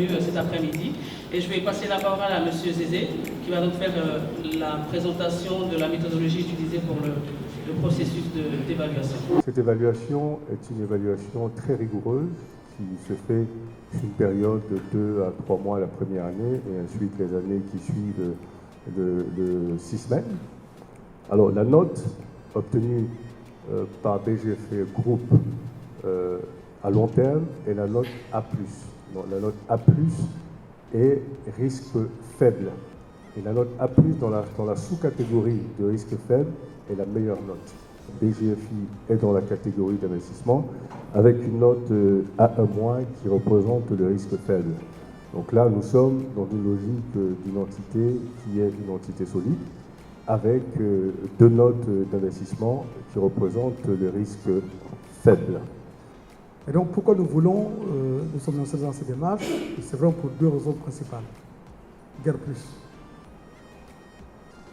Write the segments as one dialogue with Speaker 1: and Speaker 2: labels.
Speaker 1: venu cet après-midi. Et je vais passer la parole à M. Zézé, qui va donc faire la présentation de la méthodologie utilisée pour le processus d'évaluation.
Speaker 2: Cette évaluation est une évaluation très rigoureuse qui se fait sur une période de 2 à 3 mois la première année et ensuite les années qui suivent de 6 semaines. Alors la note obtenue par BGFE Group à long terme est la note A+. Donc, la note A+, est risque faible. Et la note A+, dans la sous-catégorie de risque faible, est la meilleure note. BGFI est dans la catégorie d'investissement avec une note A1- qui représente le risque faible. Donc là, nous sommes dans une logique d'une entité qui est une entité solide avec 2 notes d'investissement qui représentent le risque faible.
Speaker 3: Et donc, pourquoi nous sommes lancés dans cette démarche? C'est vraiment pour 2 raisons principales. Guerre plus.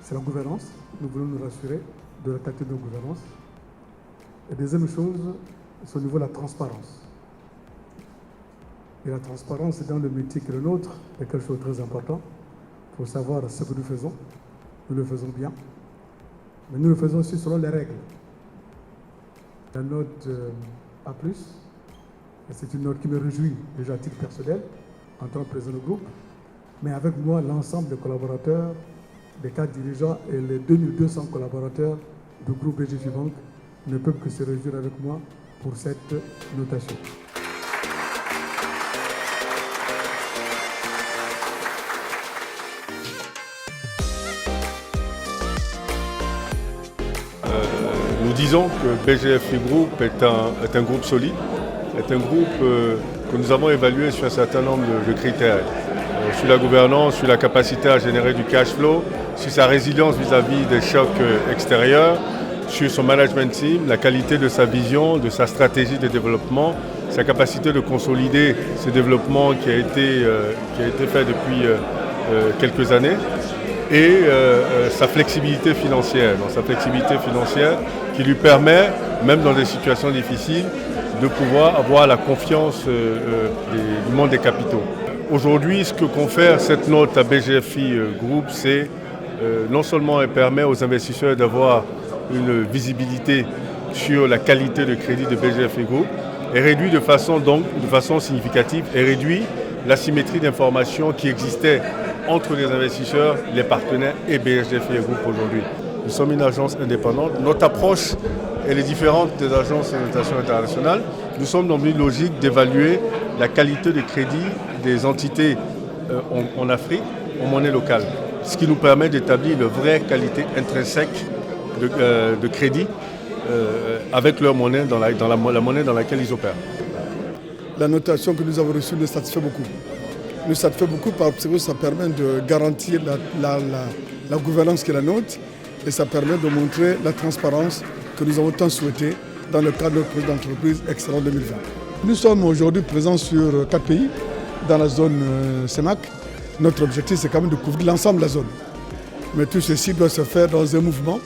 Speaker 3: C'est la gouvernance. Nous voulons nous rassurer de la qualité de nos gouvernances. Et deuxième chose, c'est au niveau de la transparence. Et la transparence, dans le métier qui est le nôtre, est quelque chose de très important. Il faut savoir ce que nous faisons. Nous le faisons bien. Mais nous le faisons aussi selon les règles. La note A+, et c'est une note qui me réjouit déjà à titre personnel, en tant que président du groupe, mais avec moi, l'ensemble des collaborateurs, des cadres dirigeants et les 2200 collaborateurs du groupe BGFI Banque ne peuvent que se réjouir avec moi pour cette notation.
Speaker 2: Nous disons que BGFI Group est un groupe solide, est un groupe que nous avons évalué sur un certain nombre de critères. Sur la gouvernance, sur la capacité à générer du cash flow, sur sa résilience vis-à-vis des chocs extérieurs, sur son management team, la qualité de sa vision, de sa stratégie de développement, sa capacité de consolider ce développement qui a été fait depuis quelques années, et sa flexibilité financière. Donc, sa flexibilité financière qui lui permet, même dans des situations difficiles, de pouvoir avoir la confiance du monde des capitaux. Aujourd'hui, ce que confère cette note à BGFI Group, c'est non seulement elle permet aux investisseurs d'avoir une visibilité sur la qualité de crédit de BGFI Group, et réduit de façon significative, et réduit l'asymétrie d'information qui existait entre les investisseurs, les partenaires et BGFI Group aujourd'hui. Nous sommes une agence indépendante. Notre approche, elle est différente des agences de notation internationales. Nous sommes dans une logique d'évaluer la qualité de crédit des entités en Afrique en monnaie locale, ce qui nous permet d'établir une vraie qualité intrinsèque de crédit avec leur monnaie dans la monnaie dans laquelle ils opèrent.
Speaker 4: La notation que nous avons reçue nous satisfait beaucoup. Nous satisfait beaucoup parce que ça permet de garantir la gouvernance qui est la nôtre et ça permet de montrer la transparence que nous avons tant souhaité dans le cadre de notre projet d'entreprise Excellence 2020. Nous sommes aujourd'hui présents sur 4 pays dans la zone CEMAC. Notre objectif, c'est quand même de couvrir l'ensemble de la zone. Mais tout ceci doit se faire dans un mouvement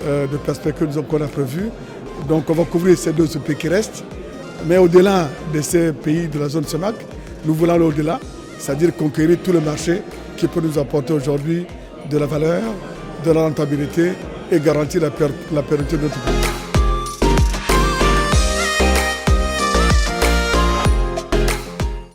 Speaker 4: de perspective qu'on a prévu. Donc on va couvrir ces 2 pays qui restent. Mais au-delà de ces pays de la zone CEMAC, nous voulons aller au-delà, c'est-à-dire conquérir tout le marché qui peut nous apporter aujourd'hui de la valeur, de la rentabilité et garantir la pérennité de notre pays.